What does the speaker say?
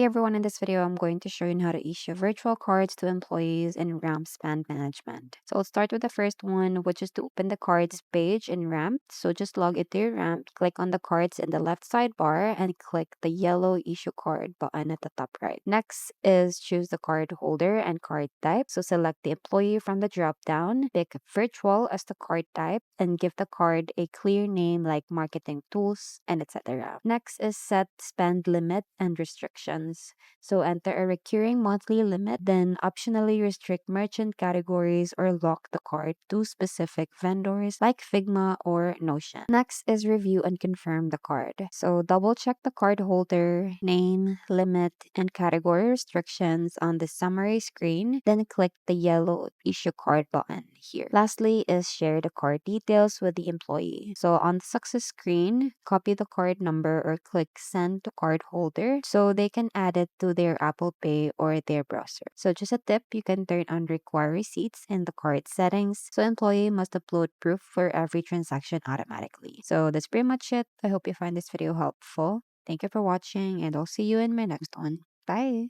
Hey everyone, in this video, I'm going to show you how to issue virtual cards to employees in Ramp Spend Management. So I'll start with the first one, which is to open the cards page in Ramp. So just log into your Ramp, click on the cards in the left sidebar, and click the yellow issue card button at the top right. Next is choose the card holder and card type. So select the employee from the drop down, pick virtual as the card type, and give the card a clear name like marketing tools and etc. Next is set spend limit and restrictions. So enter a recurring monthly limit, then optionally restrict merchant categories or lock the card to specific vendors like Figma or Notion. Next is review and confirm the card. So double check the card holder, name, limit, and category restrictions on the summary screen, then click the yellow issue card button here. Lastly is share the card details with the employee. So on the success screen, copy the card number or click send to card holder so they can add it to their Apple Pay or their browser. So just a tip, you can turn on require receipts in the card settings. So employee must upload proof for every transaction automatically. So that's pretty much it. I hope you find this video helpful. Thank you for watching and I'll see you in my next one. Bye!